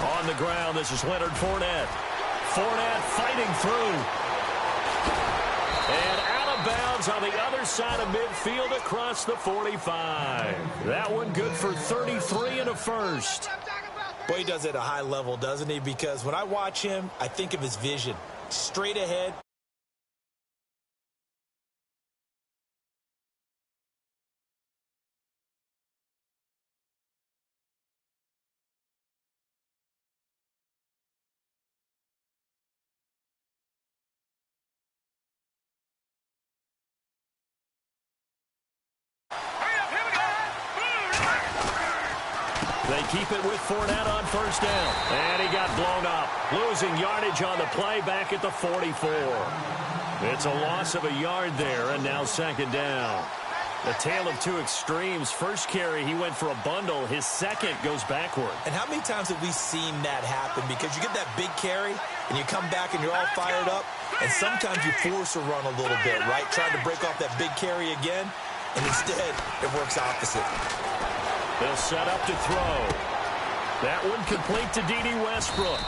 On the ground, this is Leonard Fournette. Fournette fighting through. And out of bounds on the other side of midfield across the 45. That one good for 33 and a first. Boy, he does it at a high level, doesn't he? Because when I watch him, I think of his vision. Straight ahead. They keep it with Fournette on first down. And he got blown up. Losing yardage on the play back at the 44. It's a loss of a yard there, and now second down. A tale of two extremes. First carry, he went for a bundle. His second goes backward. And how many times have we seen that happen? Because you get that big carry, and you come back and you're all fired up, and sometimes you force a run a little bit, right? Trying to break off that big carry again, and instead it works opposite. They'll set up to throw. That one complete to D.D. Westbrook.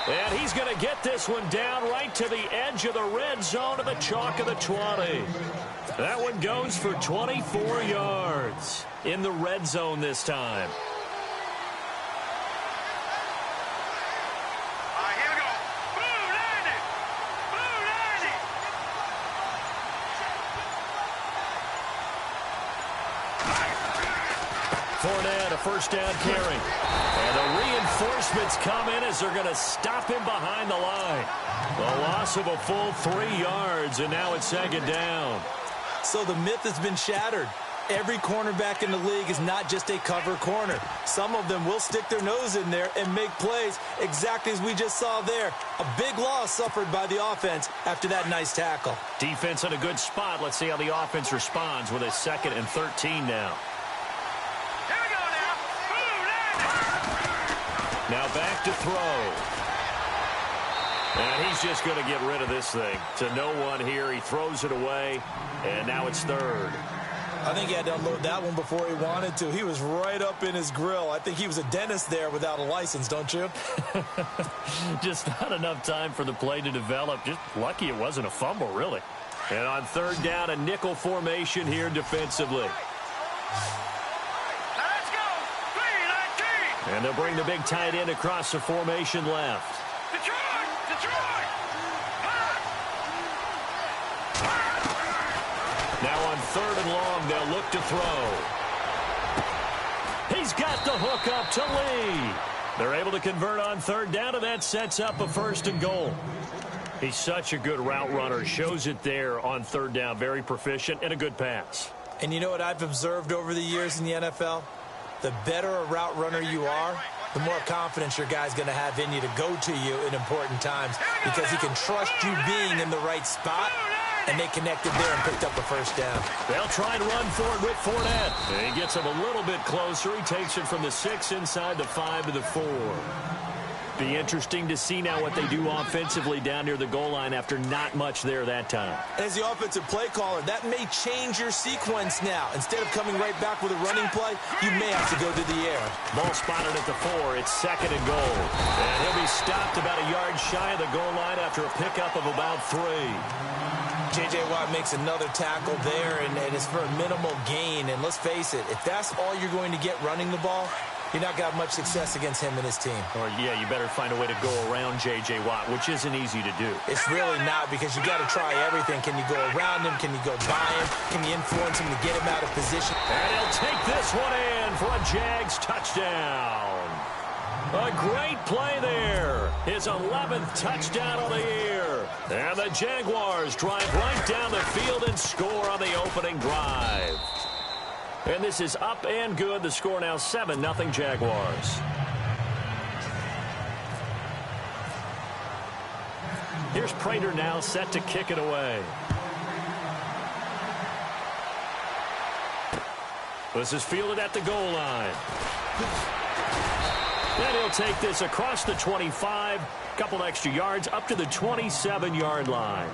And he's going to get this one down right to the edge of the red zone of the chalk of the 20. That one goes for 24 yards in the red zone this time. Fournette, a first down carry. And the reinforcements come in as they're going to stop him behind the line. A loss of a full 3 yards, and now it's second down. So the myth has been shattered. Every cornerback in the league is not just a cover corner. Some of them will stick their nose in there and make plays exactly as we just saw there. A big loss suffered by the offense after that nice tackle. Defense in a good spot. Let's see how the offense responds with a 2nd and 13 now. Now back to throw. And he's just going to get rid of this thing. To no one here. He throws it away. And now it's third. I think he had to unload that one before he wanted to. He was right up in his grill. I think he was a dentist there without a license, don't you? Just not enough time for the play to develop. Just lucky it wasn't a fumble, really. And on third down, a nickel formation here defensively. And they'll bring the big tight end across the formation left. Detroit! Now on third and long, they'll look to throw. He's got the hook up to Lee. They're able to convert on third down, and that sets up a 1st and goal. He's such a good route runner. Shows it there on third down. Very proficient and a good pass. And you know what I've observed over the years in the NFL? The better a route runner you are, the more confidence your guy's going to have in you to go to you in important times because he can trust you being in the right spot, and they connected there and picked up a 1st down. They'll try and run for it with Fournette. And he gets him a little bit closer. He takes it from the 6 inside the 5 to the 4. Be interesting to see now what they do offensively down near the goal line after not much there that time. As the offensive play caller, that may change your sequence now. Instead of coming right back with a running play, you may have to go to the air. Ball spotted at the 4. It's 2nd and goal. And he'll be stopped about a yard shy of the goal line after a pickup of about 3. J.J. Watt makes another tackle there, and it's for a minimal gain. And let's face it, if that's all you're going to get running the ball, you're not going to have much success against him and his team. Or, yeah, you better find a way to go around J.J. Watt, which isn't easy to do. It's really not, because you got to try everything. Can you go around him? Can you go by him? Can you influence him to get him out of position? And he'll take this one in for a Jags touchdown. A great play there. His 11th touchdown of the year. And the Jaguars drive right down the field and score on the opening drive. And this is up and good. The score now 7-0 Jaguars. Here's Prater now set to kick it away. This is fielded at the goal line. And he'll take this across the 25, couple extra yards up to the 27-yard line.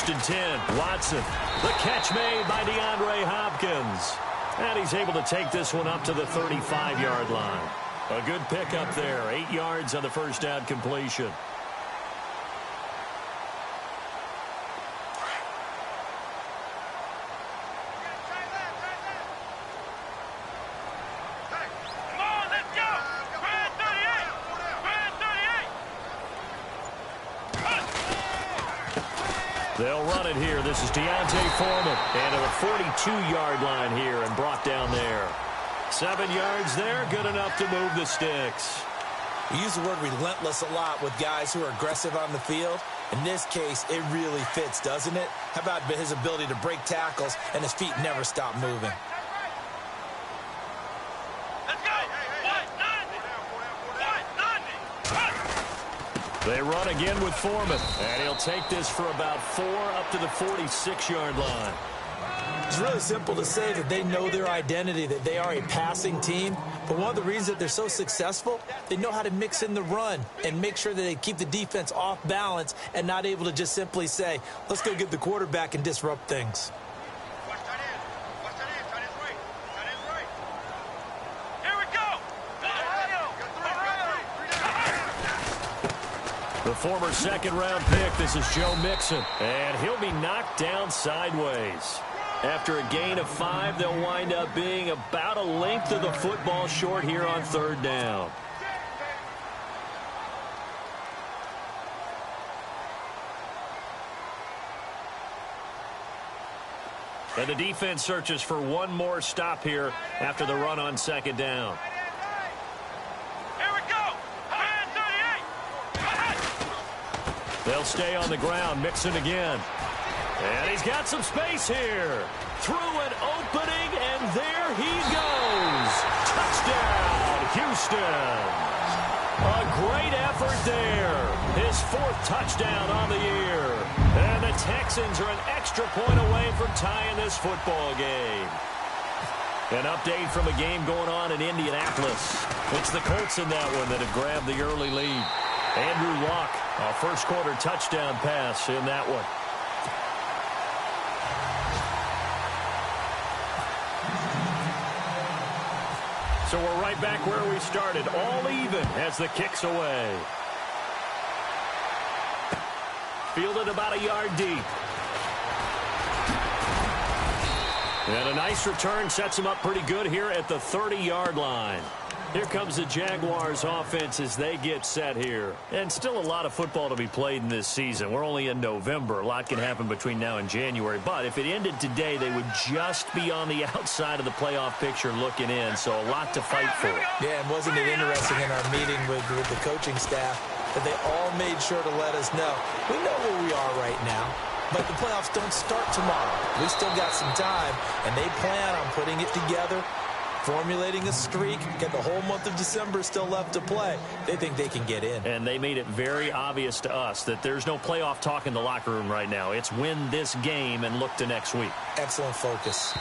1st and 10. Watson. The catch made by DeAndre Hopkins. And he's able to take this one up to the 35-yard line. A good pickup there. 8 yards on the first down completion. They'll run it here. This is Deontay Foreman. And to the 42-yard line here and brought down there. 7 yards there, good enough to move the sticks. We use the word relentless a lot with guys who are aggressive on the field. In this case, it really fits, doesn't it? How about his ability to break tackles and his feet never stop moving? They run again with Foreman, and he'll take this for about 4 up to the 46-yard line. It's really simple to say that they know their identity, that they are a passing team. But one of the reasons that they're so successful, they know how to mix in the run and make sure that they keep the defense off balance and not able to just simply say, let's go get the quarterback and disrupt things. The former second-round pick, this is Joe Mixon, and he'll be knocked down sideways. After a gain of 5, they'll wind up being about a length of the football short here on 3rd down. And the defense searches for one more stop here after the run on 2nd down. They'll stay on the ground. Mixon again. And he's got some space here. Through an opening, and there he goes. Touchdown, Houston. A great effort there. His 4th touchdown on the year. And the Texans are an extra point away from tying this football game. An update from a game going on in Indianapolis. It's the Colts in that one that have grabbed the early lead. Andrew Luck, a first-quarter touchdown pass in that one. So we're right back where we started, all even as the kick's away. Fielded about a yard deep. And a nice return sets him up pretty good here at the 30-yard line. Here comes the Jaguars offense as they get set here. And still a lot of football to be played in this season. We're only in November. A lot can happen between now and January. But if it ended today, they would just be on the outside of the playoff picture looking in. So a lot to fight for. Yeah, and wasn't it interesting in our meeting with the coaching staff that they all made sure to let us know, we know where we are right now. But the playoffs don't start tomorrow. We still got some time, and they plan on putting it together, formulating a streak, get the whole month of December still left to play. They think they can get in. And they made it very obvious to us that there's no playoff talk in the locker room right now. It's win this game and look to next week. Excellent focus.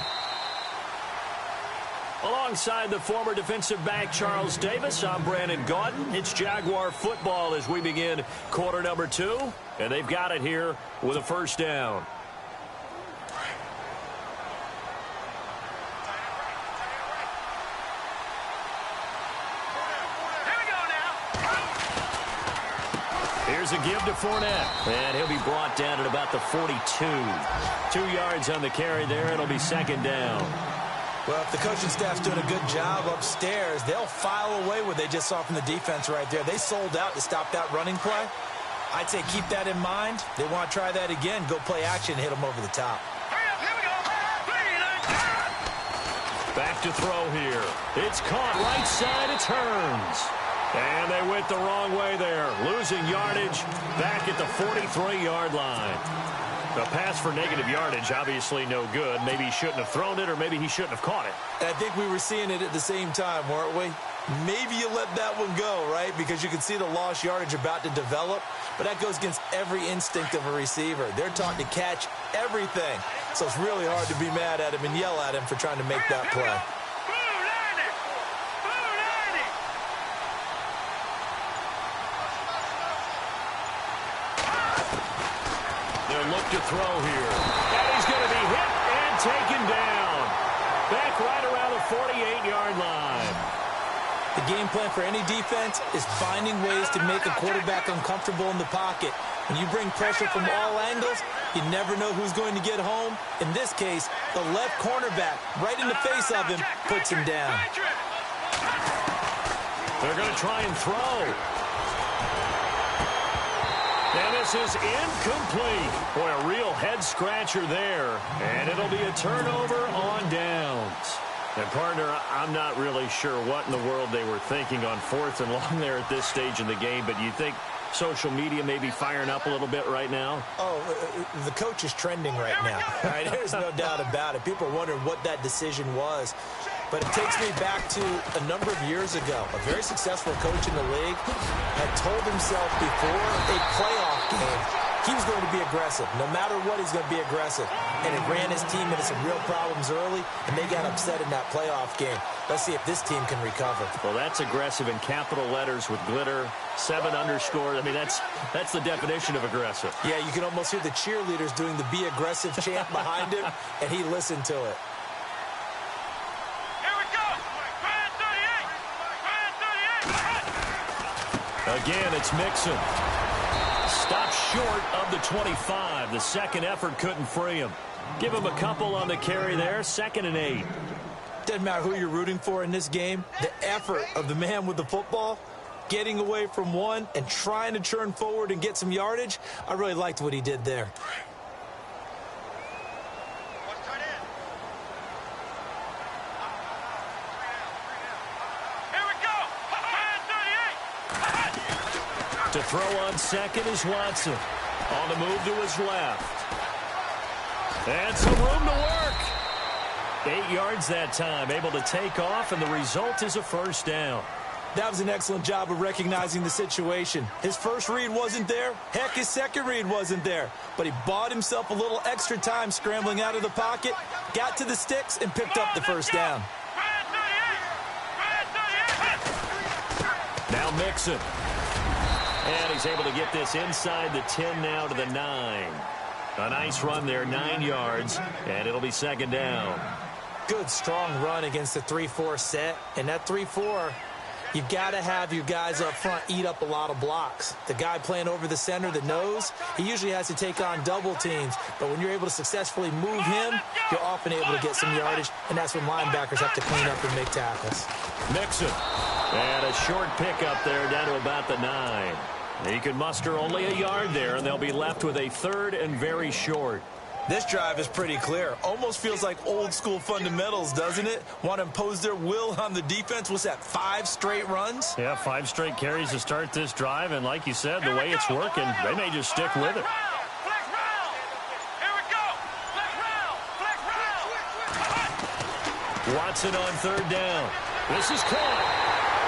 Alongside the former defensive back Charles Davis, I'm Brandon Gaudin. It's Jaguar football as we begin quarter number 2. And they've got it here with a first down. Here's a give to Fournette, and he'll be brought down at about the 42. 2 yards on the carry there. It'll be 2nd down. Well, if the coaching staff's doing a good job upstairs, they'll file away what they just saw from the defense right there. They sold out to stop that running play. I'd say keep that in mind. They want to try that again. Go play action and hit them over the top. Back to throw here. It's caught right side. It turns. And they went the wrong way there. Losing yardage back at the 43-yard line. A pass for negative yardage, obviously no good. Maybe he shouldn't have thrown it, or maybe he shouldn't have caught it. And I think we were seeing it at the same time, weren't we? Maybe you let that one go, right? Because you can see the lost yardage about to develop. But that goes against every instinct of a receiver. They're taught to catch everything. So it's really hard to be mad at him and yell at him for trying to make that play. The They'll look to throw here. And he's going to be hit and taken down. Back right around the 48-yard line. The game plan for any defense is finding ways to make a quarterback uncomfortable in the pocket. When you bring pressure from all angles, you never know who's going to get home. In this case, the left cornerback, right in the face of him, puts him down. They're going to try and throw. And this is incomplete. Boy, a real head-scratcher there. And it'll be a turnover on downs. And, partner, I'm not really sure what in the world they were thinking on 4th and long there at this stage in the game, but you think social media may be firing up a little bit right now? Oh, the coach is trending right now. Right? There's no doubt about it. People are wondering what that decision was. But it takes me back to a number of years ago. A very successful coach in the league had told himself before a playoff game he was going to be aggressive. No matter what, he's going to be aggressive. And it ran his team into some real problems early, and they got upset in that playoff game. Let's see if this team can recover. Well, that's aggressive in capital letters with glitter, 7 underscore. I mean, that's the definition of aggressive. Yeah, you can almost hear the cheerleaders doing the be aggressive chant behind him, and he listened to it. Again, it's Mixon. Stops short of the 25. The second effort couldn't free him. Give him a couple on the carry there. 2nd and 8. Doesn't matter who you're rooting for in this game. The effort of the man with the football, getting away from one and trying to turn forward and get some yardage, I really liked what he did there. To throw on second is Watson. On the move to his left. And some room to work. 8 yards that time, able to take off, and the result is a first down. That was an excellent job of recognizing the situation. His first read wasn't there. Heck, his second read wasn't there. But he bought himself a little extra time scrambling out of the pocket, got to the sticks, and picked up the first down. Now Mixon. And he's able to get this inside the 10 now to the 9. A nice run there, 9 yards, and it'll be 2nd down. Good, strong run against the 3-4 set. And that 3-4, you've got to have your guys up front eat up a lot of blocks. The guy playing over the center, the nose, he usually has to take on double teams. But when you're able to successfully move him, you're often able to get some yardage, and that's when linebackers have to clean up and make tackles. Mixon. And a short pickup there down to about the 9. He can muster only a yard there, and they'll be left with a 3rd and very short. This drive is pretty clear. Almost feels like old-school fundamentals, doesn't it? Want to impose their will on the defense. What's that, 5 straight runs? Yeah, 5 straight carries to start this drive, and like you said, the way it's working, they may just stick with it. Watson on 3rd down. This is caught.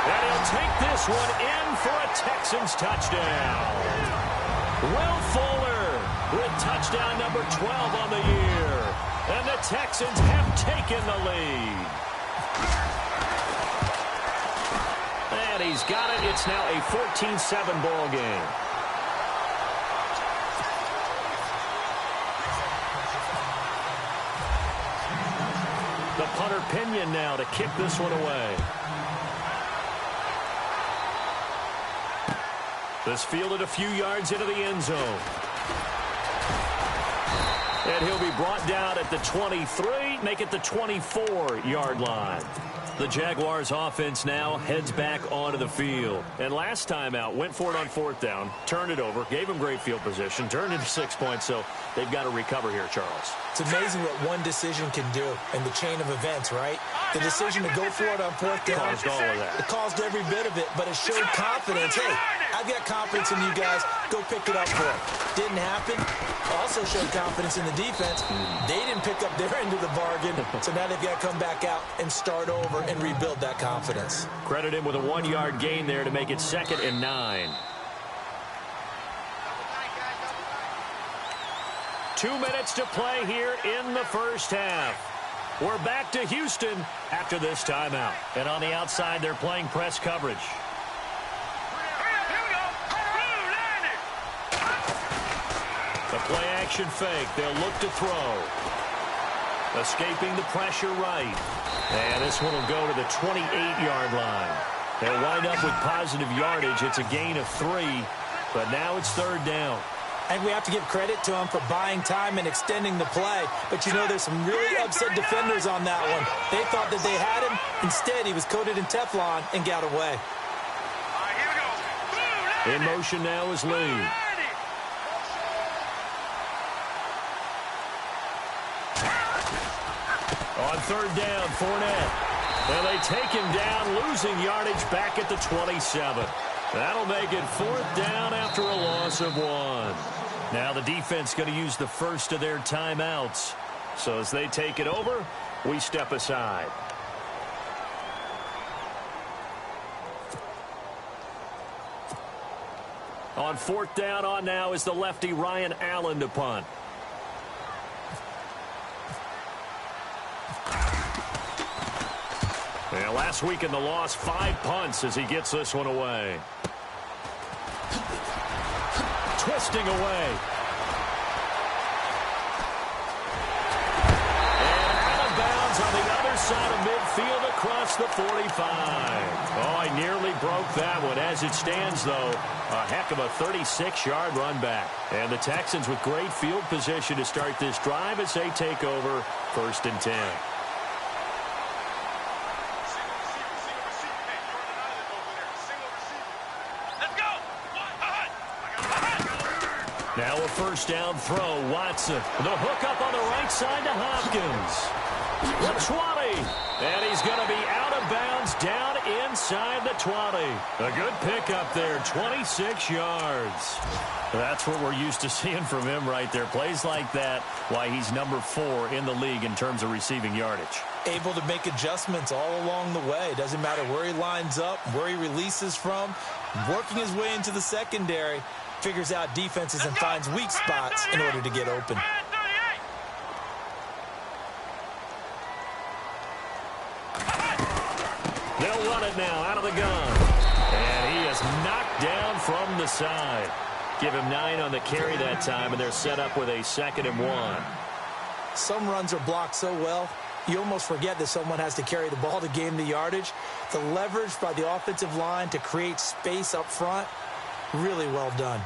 And he'll take this one in for a Texans touchdown. Will Fuller with touchdown number 12 on the year. And the Texans have taken the lead. And he's got it. It's now a 14-7 ball game. The punter Pinion now to kick this one away. This fielded a few yards into the end zone. And he'll be brought down at the 23, make it the 24-yard line. The Jaguars offense now heads back onto the field. And last time out, went for it on 4th down, turned it over, gave him great field position, turned into 6 points, so they've got to recover here, Charles. It's amazing what one decision can do in the chain of events, right? The decision to go for it on 4th down. Caused all of that. It caused every bit of it, but it showed confidence. Hey, I've got confidence in you guys. Go pick it up for it. Didn't happen. Also showed confidence in the defense. They didn't pick up their end of the bargain, so now they've got to come back out and start over and rebuild that confidence. Credit him with a 1-yard gain there to make it 2nd and 9. 2 minutes to play here in the first half. We're back to Houston after this timeout. And on the outside, they're playing press coverage. The Play action fake. They'll look to throw. Escaping the pressure right. And this one will go to the 28-yard line. They'll wind up with positive yardage. It's a gain of 3, but now it's third down. And we have to give credit to him for buying time and extending the play. But, you know, there's some really upset defenders on that one. They thought that they had him. Instead, he was coated in Teflon and got away. In motion now is Lee. On third down, Fournette. And they take him down, losing yardage back at the 27. That'll make it fourth down after a loss of 1. Now the defense going to use the first of their timeouts. So as they take it over, we step aside. On fourth down on now is the lefty Ryan Allen to punt. And last week in the loss, 5 punts as he gets this one away. Twisting away. And out of bounds on the other side of midfield across the 45. Oh, I nearly broke that one. As it stands, though, a heck of a 36-yard run back. And the Texans with great field position to start this drive as they take over first and 10. Now a first down throw. Watson. The hook up on the right side to Hopkins. The 20. And he's going to be out of bounds down inside the 20. A good pickup there. 26 yards. That's what we're used to seeing from him right there. Plays like that, why he's number 4 in the league in terms of receiving yardage. Able to make adjustments all along the way. Doesn't matter where he lines up, where he releases from. Working his way into the secondary. Figures out defenses and finds weak spots in order to get open. They'll run it now out of the gun. And he is knocked down from the side. Give him 9 on the carry that time, and they're set up with a 2nd and 1. Some runs are blocked so well, you almost forget that someone has to carry the ball to gain the yardage. The leverage by the offensive line to create space up front, really well done.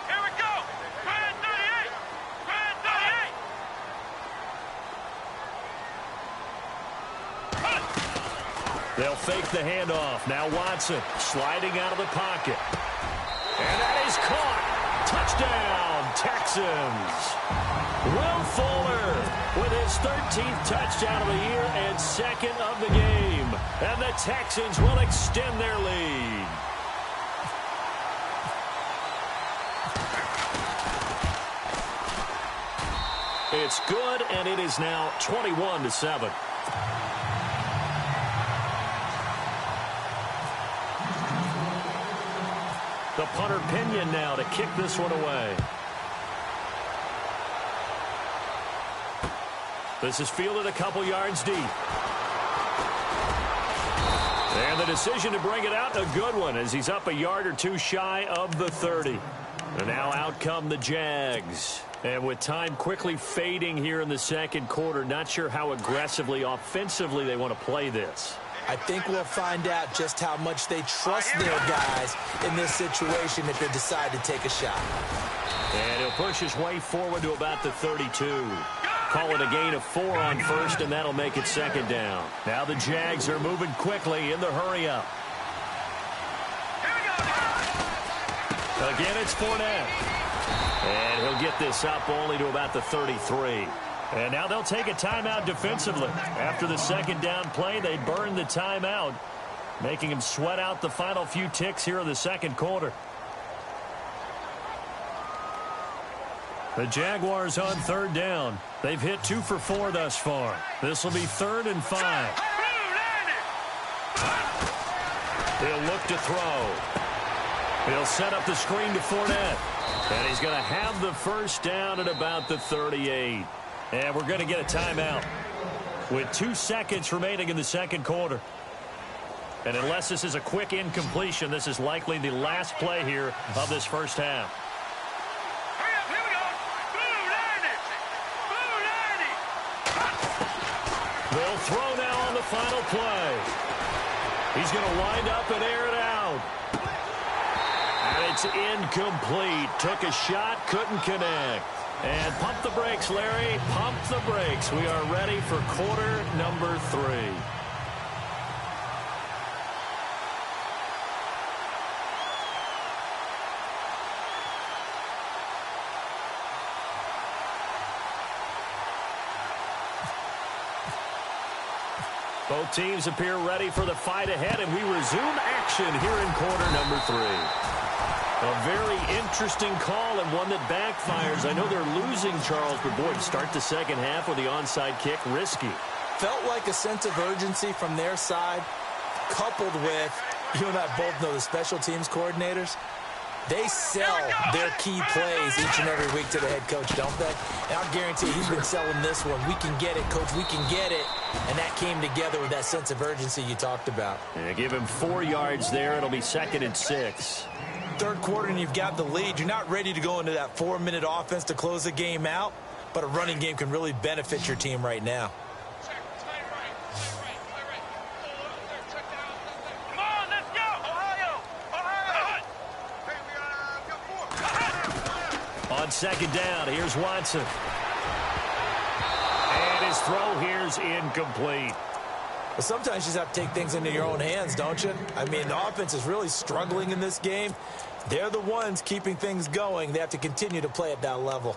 Here we go. Red 38. Red 38. They'll fake the handoff. Now Watson sliding out of the pocket. And that is caught. Touchdown, Texans. Will Fuller with his 13th touchdown of the year and 2nd of the game. And the Texans will extend their lead. It's good, and it is now 21-7. The punter Pinion now to kick this one away. This is fielded a couple yards deep. And the decision to bring it out, a good one, as he's up a yard or 2 shy of the 30. And now out come the Jags. And with time quickly fading here in the second quarter, not sure how aggressively, offensively they want to play this. I think we'll find out just how much they trust their guys in this situation if they decide to take a shot. And he'll push his way forward to about the 32. Call it a gain of 4 on first, and that'll make it 2nd down. Now the Jags are moving quickly in the hurry-up. Again, it's Fournette. And he'll get this up only to about the 33. And now they'll take a timeout defensively. After the 2nd down play, they burn the timeout, making him sweat out the final few ticks here in the second quarter. The Jaguars on 3rd down. They've hit 2 for 4 thus far. This will be 3rd and 5. He'll look to throw. He'll set up the screen to Fournette. And he's going to have the first down at about the 38. And we're going to get a timeout with 2 seconds remaining in the second quarter. And unless this is a quick incompletion, this is likely the last play here of this first half. Here we go. They'll throw now on the final play. He's going to wind up and air it out. And it's incomplete. Took a shot, couldn't connect. And pump the brakes, Larry. Pump the brakes. We are ready for quarter number 3. Both teams appear ready for the fight ahead, and we resume action here in quarter number 3. A very interesting call and one that backfires. I know they're losing, Charles, but boy, to start the second half with the onside kick, risky. Felt like a sense of urgency from their side, coupled with, you and I both know the special teams coordinators, they sell their key plays each and every week to the head coach, don't they? And I'll guarantee he's been selling this one. We can get it, coach. We can get it. And that came together with that sense of urgency you talked about. Yeah, give him 4 yards there. It'll be 2nd and 6. Third quarter and you've got the lead. You're not ready to go into that 4-minute offense to close the game out, but a running game can really benefit your team right now. Come on, let's go. Ohio. On 2nd down, here's Watson. And his throw here's incomplete. But sometimes you just have to take things into your own hands, don't you? I mean, the offense is really struggling in this game. They're the ones keeping things going. They have to continue to play at that level.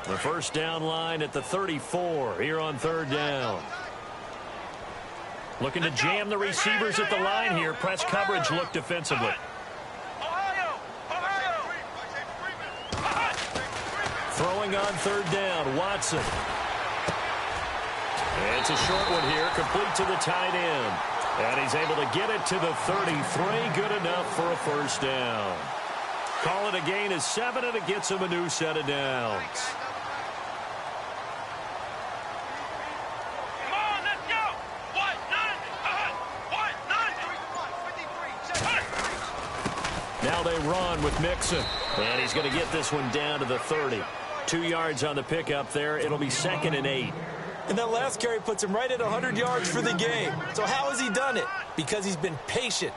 The first down line at the 34 here on 3rd down. Looking to jam the receivers at the line here. Press coverage look defensively. Throwing on 3rd down, Watson. It's a short one here, complete to the tight end. And he's able to get it to the 33, good enough for a first down. Call it a gain of 7, and it gets him a new set of downs. Come on, let's go. What? Now they run with Mixon. And he's going to get this one down to the 30. 2 yards on the pickup there. It'll be 2nd and 8. And that last carry puts him right at 100 yards for the game. So how has he done it? Because he's been patient,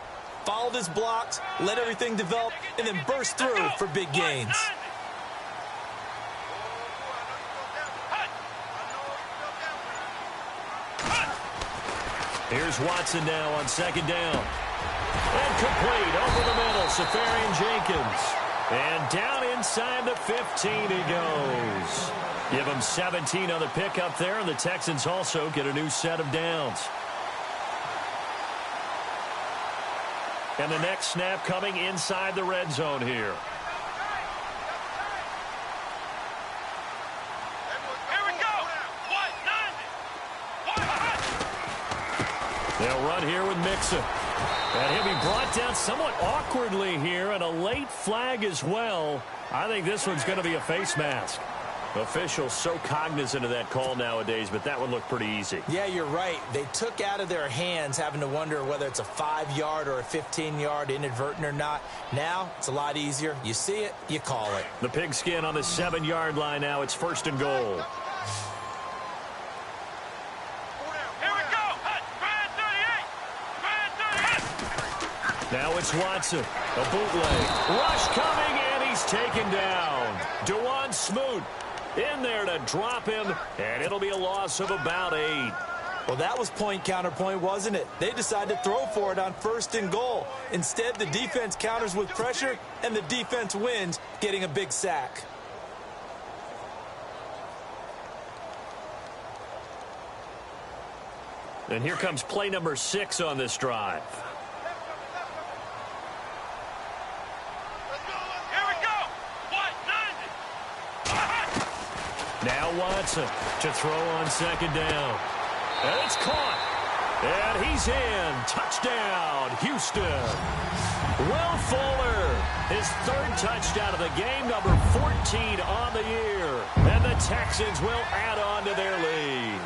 followed his blocks, let everything develop, and then burst through for big gains. Here's Watson now on 2nd down. And complete over the middle, Safarian Jenkins. And down inside the 15 he goes. Give him 17 on the pickup there, and the Texans also get a new set of downs. And the next snap coming inside the red zone here. Here we go. They'll run here with Mixon. And he'll be brought down somewhat awkwardly here, and a late flag as well. I think this one's going to be a face mask. Officials so cognizant of that call nowadays, but that one looked pretty easy. Yeah, you're right. They took out of their hands having to wonder whether it's a 5-yard or a 15-yard inadvertent or not. Now, it's a lot easier. You see it, you call it. The pigskin on the 7-yard line now. It's 1st and goal. Here we go. Brand 38. Now it's Watson. A bootleg. Rush coming, and he's taken down. DeJuan Smoot in there to drop him, and it'll be a loss of about 8. Well, that was point counterpoint, wasn't it? They decided to throw for it on 1st and goal. Instead, the defense counters with pressure, and the defense wins, getting a big sack. And here comes play number 6 on this drive. Now Watson to throw on 2nd down. And it's caught. And he's in. Touchdown, Houston. Will Fuller, his 3rd touchdown of the game, number 14 on the year. And And the Texans will add on to their lead.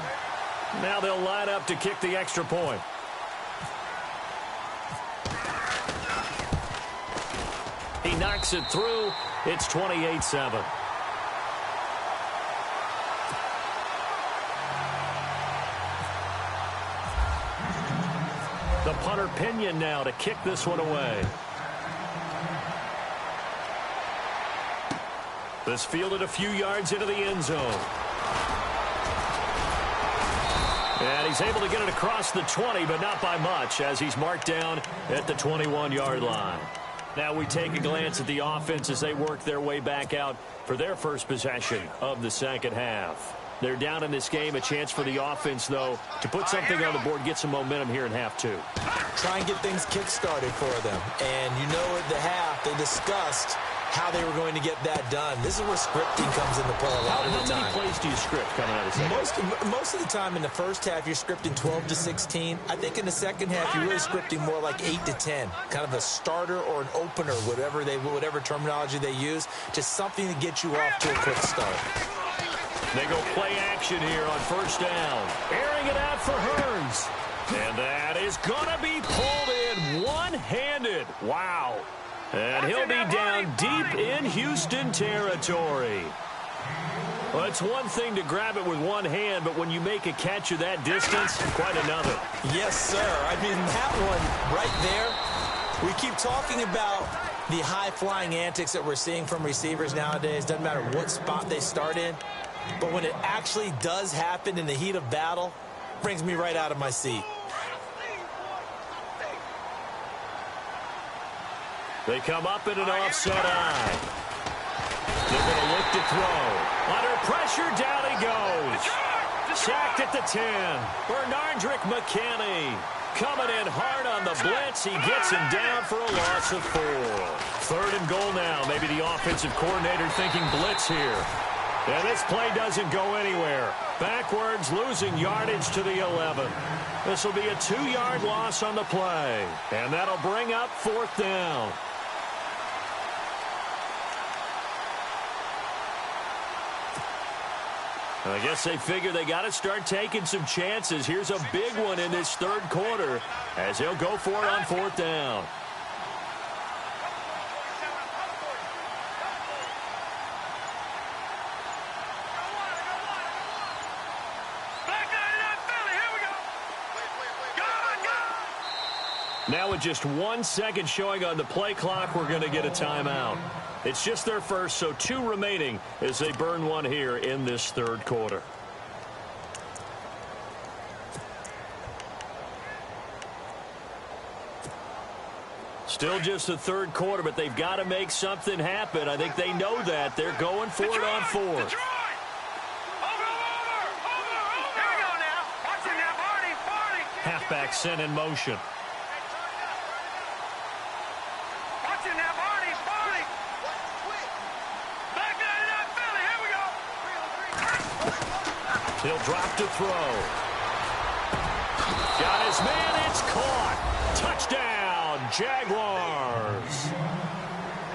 Now they'll line up to kick the extra point. He knocks it through. It's 28-7. The punter Pinion now to kick this one away. This fielded a few yards into the end zone. And he's able to get it across the 20, but not by much, as he's marked down at the 21-yard line. Now we take a glance at the offense as they work their way back out for their first possession of the second half. They're down in this game. A chance for the offense, though, to put something on the board, get some momentum here in half two. Try and get things kick-started for them. And you know at the half, they discussed how they were going to get that done. This is where scripting comes into play a lot of the time. How many plays do you script coming out of the second? Most of the time in the first half, you're scripting 12 to 16. I think in the second half, you're really scripting more like 8 to 10. Kind of a starter or an opener, whatever terminology they use, just something to get you off to a quick start. They go play action here on first down. Airing it out for Hearns. And that is going to be pulled in one-handed. Wow. And he'll be down deep in Houston territory. Well, it's one thing to grab it with one hand, but when you make a catch of that distance, quite another. Yes, sir. I mean, that one right there, we keep talking about the high-flying antics that we're seeing from receivers nowadays. Doesn't matter what spot they start in. But when it actually does happen in the heat of battle, brings me right out of my seat. They come up in an offset eye. They're going to look to throw. Under pressure, down he goes. Sacked at the 10. Bernardrick McKinney coming in hard on the blitz. He gets him down for a loss of 4. Third and goal now. Maybe the offensive coordinator thinking blitz here. And this play doesn't go anywhere. Backwards, losing yardage to the 11. This will be a 2-yard loss on the play. And that'll bring up fourth down. I guess they figure they got to start taking some chances. Here's a big one in this third quarter as they'll go for it on fourth down. Now with just 1 second showing on the play clock, we're going to get a timeout. It's just their first, so 2 remaining as they burn one here in this third quarter. Still just the third quarter, but they've got to make something happen. I think they know that. They're going for it on fourth. Halfback sent in motion. He'll drop to throw. Got his man. It's caught. Touchdown, Jaguars.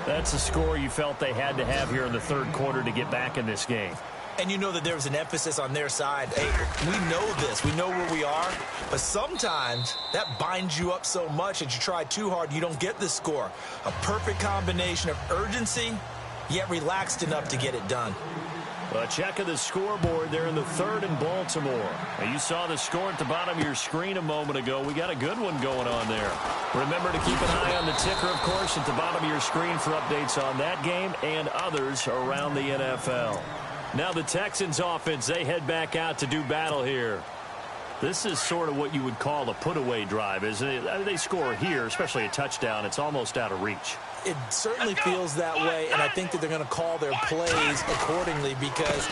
That's a score you felt they had to have here in the third quarter to get back in this game. And you know that there was an emphasis on their side. Hey, we know this. We know where we are. But sometimes that binds you up so much that you try too hard, you don't get the score. A perfect combination of urgency, yet relaxed enough to get it done. A check of the scoreboard there in the third in Baltimore. Now, you saw the score at the bottom of your screen a moment ago. We got a good one going on there. Remember to keep an eye on the ticker, of course, at the bottom of your screen for updates on that game and others around the NFL. Now the Texans offense, they head back out to do battle here. This is sort of what you would call a put-away drive, isn't it? I mean, they score here, especially a touchdown. It's almost out of reach. It certainly feels that way, and I think that they're going to call their plays accordingly because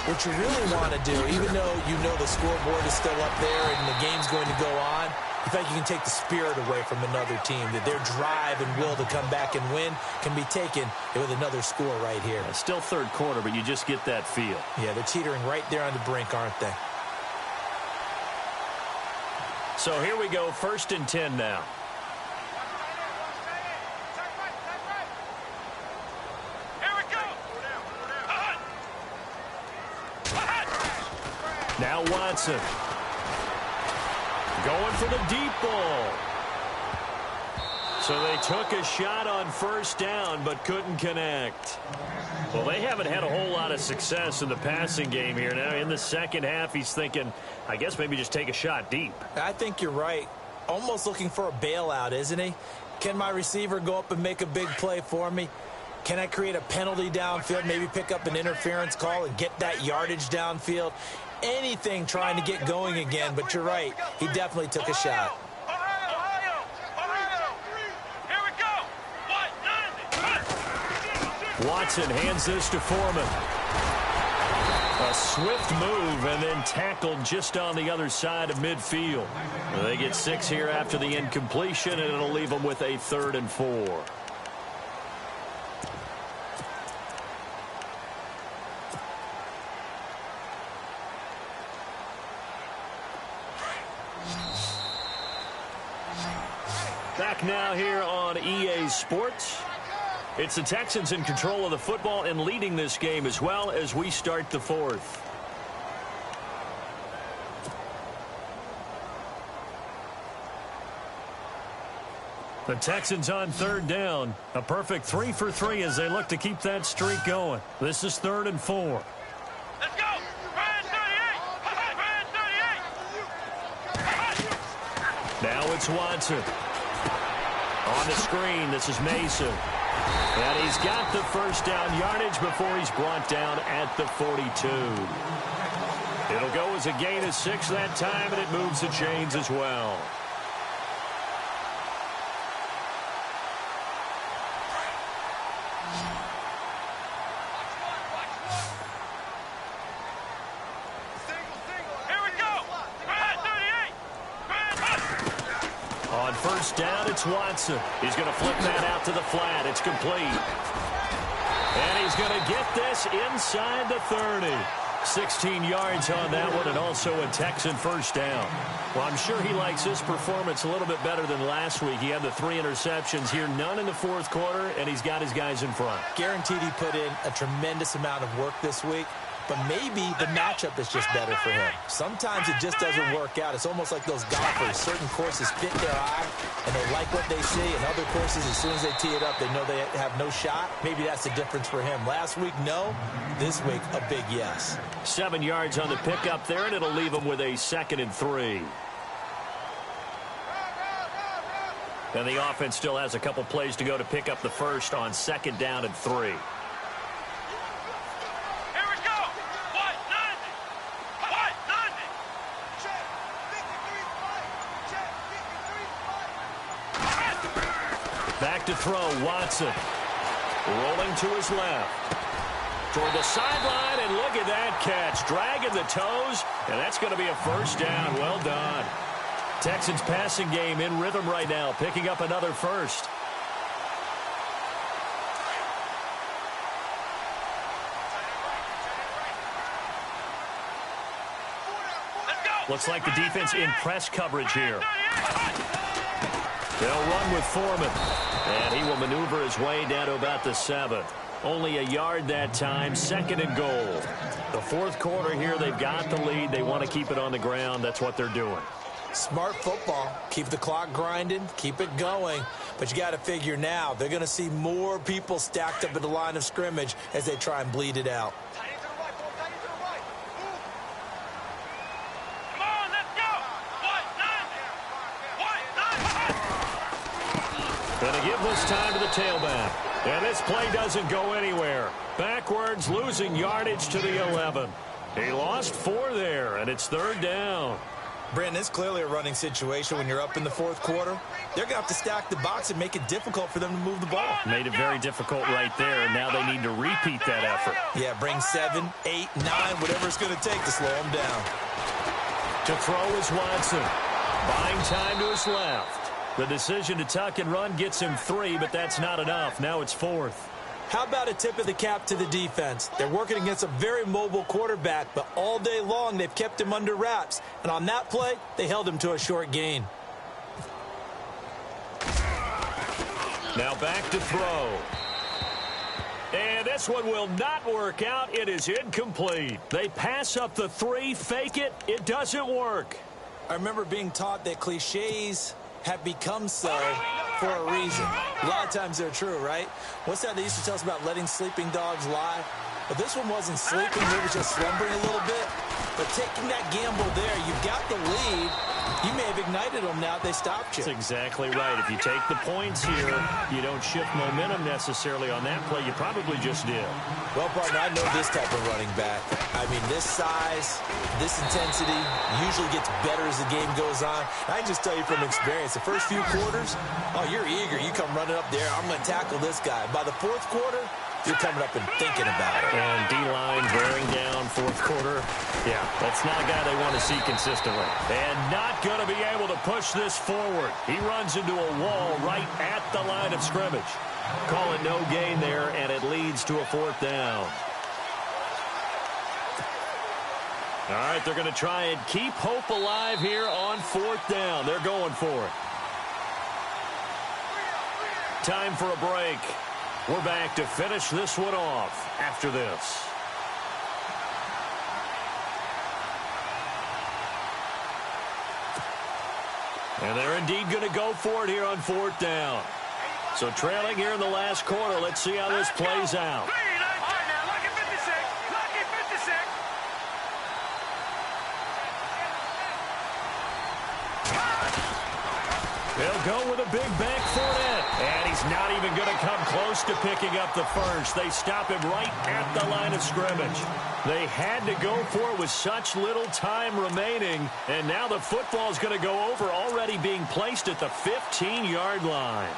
what you really want to do, even though you know the scoreboard is still up there and the game's going to go on, you think you can take the spirit away from another team, that their drive and will to come back and win can be taken with another score right here. It's still third quarter, but you just get that feel. Yeah, they're teetering right there on the brink, aren't they? So here we go, 1st and 10 now. Now Watson. Going for the deep ball. So they took a shot on first down but couldn't connect. Well, they haven't had a whole lot of success in the passing game here. Now in the second half, he's thinking, I guess maybe just take a shot deep. I think you're right. Almost looking for a bailout, isn't he? Can my receiver go up and make a big play for me? Can I create a penalty downfield, maybe pick up an interference call and get that yardage downfield? Anything trying to get going again, but you're right. He definitely took a shot. Watson hands this to Foreman. A swift move and then tackled just on the other side of midfield. They get 6 here after the incompletion, and it'll leave them with a 3rd and 4. Back now here on EA Sports. It's the Texans in control of the football and leading this game as well as we start the 4th. The Texans on 3rd down. A perfect 3 for 3 as they look to keep that streak going. This is 3rd and 4. Let's go! Brand 38! Brand 38! Now it's Watson. On the screen, this is Mason. And he's got the first down yardage before he's brought down at the 42. It'll go as a gain of 6 that time, and it moves the chains as well. Here we go! Brand 38! Brand On first down, it's Watson. He's going to flip that out to the flat. It's complete. And he's going to get this inside the 30. 16 yards on that one, and also a Texan first down. Well, I'm sure he likes his performance a little bit better than last week. He had the 3 interceptions here, none in the 4th quarter, and he's got his guys in front. Guaranteed he put in a tremendous amount of work this week. But maybe the matchup is just better for him. Sometimes it just doesn't work out. It's almost like those golfers. Certain courses fit their eye, and they like what they see. And other courses, as soon as they tee it up, they know they have no shot. Maybe that's the difference for him. Last week, no. This week, a big yes. 7 yards on the pickup there, and it'll leave him with a 2nd and 3. And the offense still has a couple plays to go to pick up the first on 2nd down and 3. Back to throw, Watson. Rolling to his left. Toward the sideline, and look at that catch. Dragging the toes, and that's going to be a first down. Well done. Texans passing game in rhythm right now, picking up another first. Looks like the defense in press coverage here. They'll run with Foreman. And he will maneuver his way down to about the 7. Only a yard that time, 2nd and goal. The 4th quarter here, they've got the lead. They want to keep it on the ground. That's what they're doing. Smart football. Keep the clock grinding. Keep it going. But you got to figure now, they're going to see more people stacked up at the line of scrimmage as they try and bleed it out. Going to give this time to the tailback. And this play doesn't go anywhere. Backwards, losing yardage to the 11. He lost 4 there, and it's 3rd down. Brandon, it's clearly a running situation when you're up in the 4th quarter. They're going to have to stack the box and make it difficult for them to move the ball. Made it very difficult right there, and now they need to repeat that effort. Yeah, bring 7, 8, 9, whatever it's going to take to slow them down. To throw is Watson. Buying time to his left. The decision to tuck and run gets him 3, but that's not enough. Now it's 4th. How about a tip of the cap to the defense? They're working against a very mobile quarterback, but all day long they've kept him under wraps. And on that play, they held him to a short gain. Now back to throw. And this one will not work out. It is incomplete. They pass up the 3, fake it. It doesn't work. I remember being taught that cliches have become so for a reason. A lot of times they're true, right? What's that they used to tell us about letting sleeping dogs lie? But this one wasn't sleeping. He was just slumbering a little bit. But taking that gamble there, you've got the lead. You may have ignited them now if they stopped you. That's exactly right. If you take the points here, you don't shift momentum necessarily on that play. You probably just did. Well, partner, I know this type of running back. I mean, this size, this intensity usually gets better as the game goes on. I can just tell you from experience, the first few quarters, oh, you're eager. You come running up there. I'm going to tackle this guy. By the fourth quarter, you're coming up and thinking about it. And D-line wearing down fourth quarter. Yeah, that's not a guy they want to see consistently. And not going to be able to push this forward. He runs into a wall right at the line of scrimmage. Call it no gain there, and it leads to a 4th down. All right, they're going to try and keep hope alive here on 4th down. They're going for it. Time for a break. We're back to finish this one off after this. And they're indeed going to go for it here on 4th down. So trailing here in the last quarter. Let's see how this plays out. They'll go with a big bank Fournette. And he's not even going to come close to picking up the first. They stop him right at the line of scrimmage. They had to go for it with such little time remaining. And now the football is going to go over, already being placed at the 15-yard line.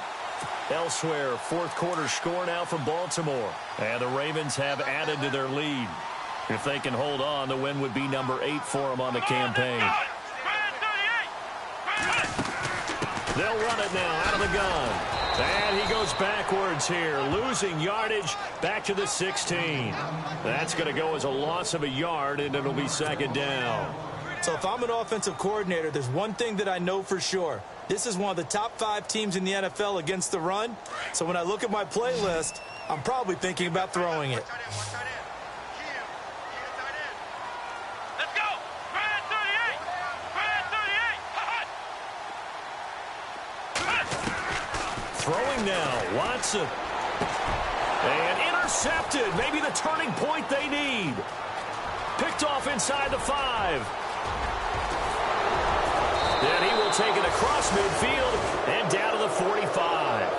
Elsewhere, fourth quarter score now for Baltimore. And the Ravens have added to their lead. If they can hold on, the win would be number 8 for them on the campaign. They'll run it now out of the gun. And he goes backwards here, losing yardage back to the 16. That's going to go as a loss of a yard, and it'll be 2nd down. So if I'm an offensive coordinator, there's one thing that I know for sure. This is one of the top 5 teams in the NFL against the run. So when I look at my playlist, I'm probably thinking about throwing it. Throwing now, Watson. And intercepted. Maybe the turning point they need. Picked off inside the 5. Then he will take it across midfield and down to the 45.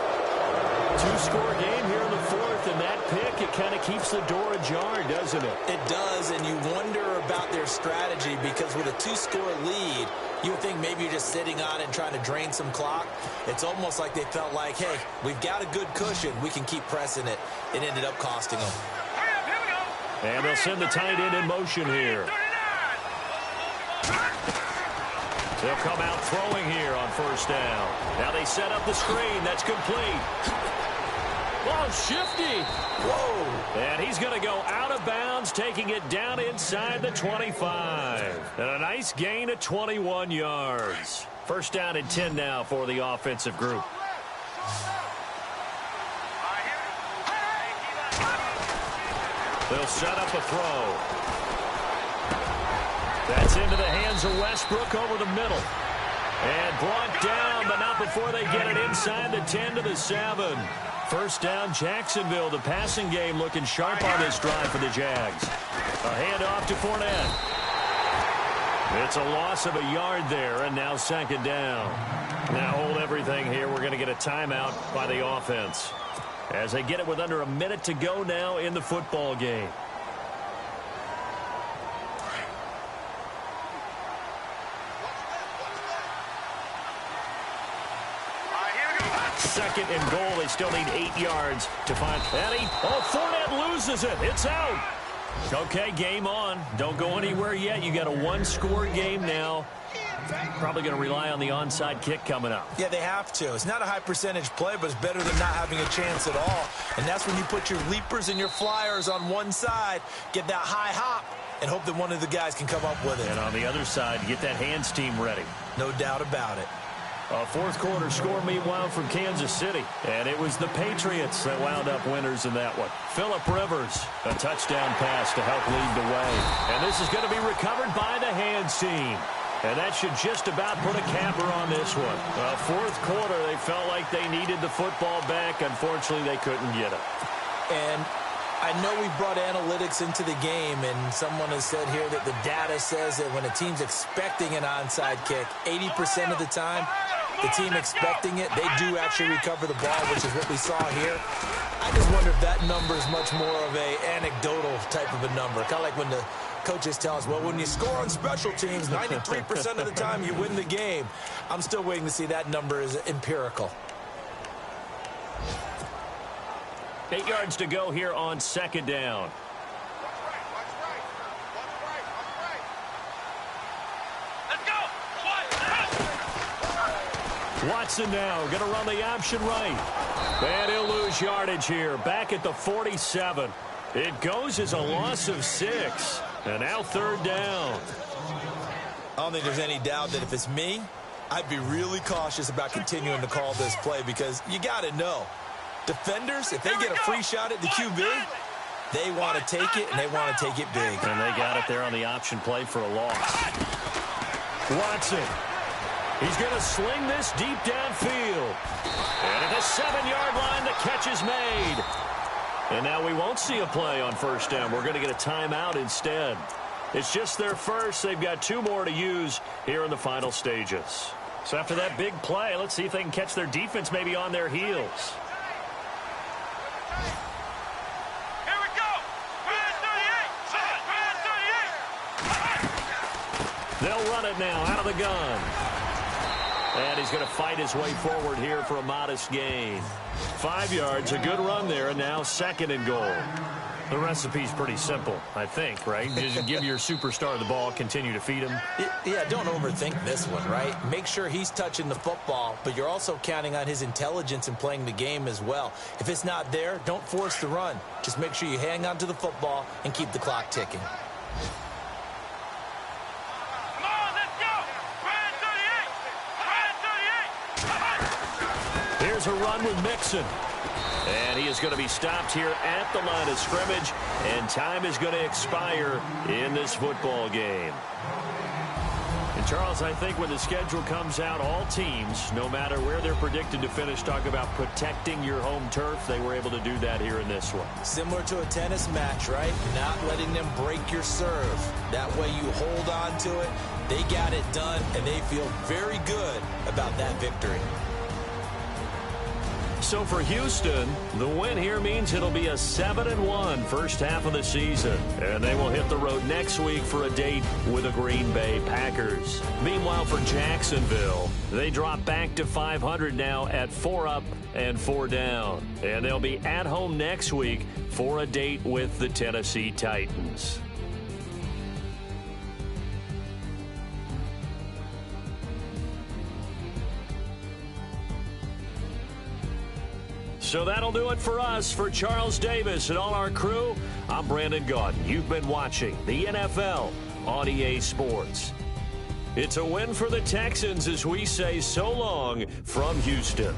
2-score game here in the 4th, and that pick, it kind of keeps the door ajar, doesn't it? It does, and you wonder about their strategy because with a 2-score lead, you would think maybe you're just sitting on it and trying to drain some clock. It's almost like they felt like, hey, we've got a good cushion. We can keep pressing it. It ended up costing them. And they'll send the tight end in motion here. They'll come out throwing here on 1st down. Now they set up the screen. That's complete. Oh, shifty. Whoa. And he's going to go out of bounds, taking it down inside the 25. And a nice gain of 21 yards. 1st down and 10 now for the offensive group. They'll set up a throw. That's into the hands of Westbrook over the middle. And brought down, but not before they get it inside the 10 to the 7. 1st down, Jacksonville. The passing game looking sharp on this drive for the Jags. A handoff to Fournette. It's a loss of a yard there, and now 2nd down. Now hold everything here. We're going to get a timeout by the offense as they get it with under a minute to go now in the football game. Second and goal. They still need 8 yards to find Eddie. Oh, Fournette loses it. It's out. Okay, game on. Don't go anywhere yet. You got a 1-score game now. Probably going to rely on the onside kick coming up. Yeah, they have to. It's not a high percentage play, but it's better than not having a chance at all. And that's when you put your leapers and your flyers on one side, get that high hop, and hope that one of the guys can come up with it. And on the other side, get that hands team ready. No doubt about it. A fourth quarter score, meanwhile, from Kansas City. And it was the Patriots that wound up winners in that one. Phillip Rivers, a touchdown pass to help lead the way. And this is going to be recovered by the hands team. And that should just about put a capper on this one. Fourth quarter, they felt like they needed the football back. Unfortunately, they couldn't get it. And I know we brought analytics into the game, and someone has said here that the data says that when a team's expecting an onside kick, 80% of the time, the team expecting it, they do actually recover the ball, which is what we saw here. I just wonder if that number is much more of a anecdotal type of a number. Kind of like when the coaches tell us, well, when you score on special teams, 93% of the time you win the game. I'm still waiting to see that number is empirical. 8 yards to go here on second down. Let's go. Watson now going to run the option right. And he'll lose yardage here. Back at the 47. It goes as a loss of 6. And now third down. I don't think there's any doubt that if it's me, I'd be really cautious about continuing to call this play because you got to know. Defenders, if they get a free shot at the QB, they want to take it, and they want to take it big. And they got it there on the option play for a loss. Watson. He's going to sling this deep downfield. And at the 7-yard line, the catch is made. And now we won't see a play on first down. We're going to get a timeout instead. It's just their first. They've got 2 more to use here in the final stages. So after that big play, let's see if they can catch their defense maybe on their heels. Here we go. Red 38. They'll run it now out of the gun. And he's going to fight his way forward here for a modest gain. 5 yards, a good run there, and now second and goal. The recipe's pretty simple, I think, right? Just give your superstar the ball, continue to feed him. Yeah, don't overthink this one, right? Make sure he's touching the football, but you're also counting on his intelligence in playing the game as well. If it's not there, don't force the run. Just make sure you hang on to the football and keep the clock ticking. Come on, let's go. Red 38. Here's a run with Mixon. And he is going to be stopped here at the line of scrimmage, and time is going to expire in this football game. And, Charles, I think when the schedule comes out, all teams, no matter where they're predicted to finish, talk about protecting your home turf. They were able to do that here in this one. Similar to a tennis match, right? Not letting them break your serve. That way you hold on to it. They got it done, and they feel very good about that victory. So for Houston, the win here means it'll be a 7-1 first half of the season. And they will hit the road next week for a date with the Green Bay Packers. Meanwhile, for Jacksonville, they drop back to 500 now at 4 up and 4 down. And they'll be at home next week for a date with the Tennessee Titans. So that'll do it for us. For Charles Davis and all our crew, I'm Brandon Gaudin. You've been watching the NFL on EA Sports. It's a win for the Texans as we say so long from Houston.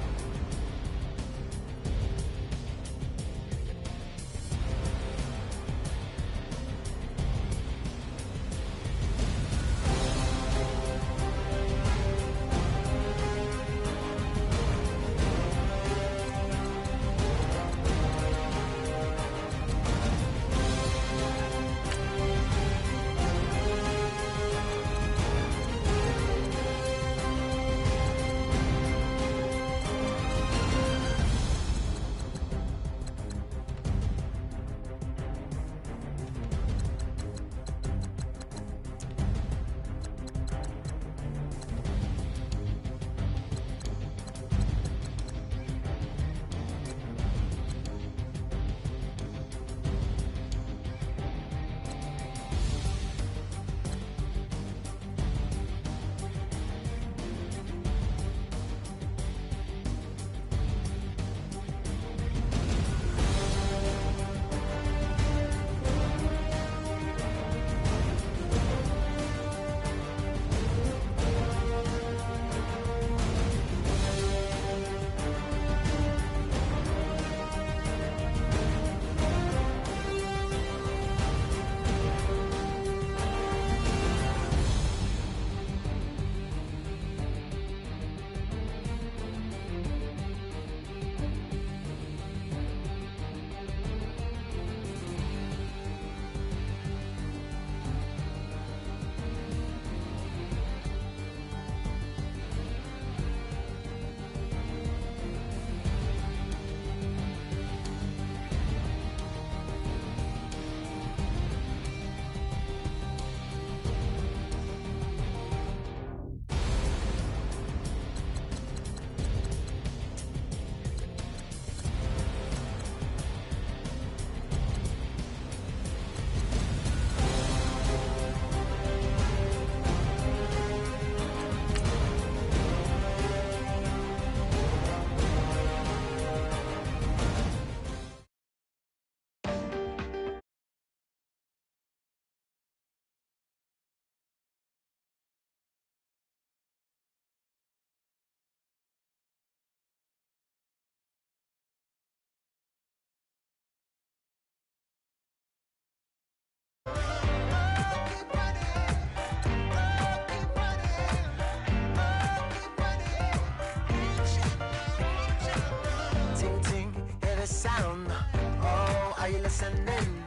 listening.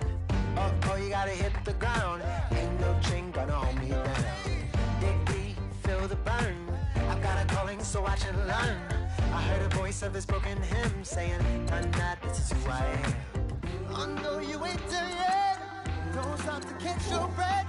Oh, you gotta hit the ground. Ain't no chain gonna hold me down. Dig deep, feel the burn. I've got a calling, so I should learn. I heard a voice of this broken hymn saying, "Done that, this is who I am." I know you ain't there yet. Don't stop to catch your breath.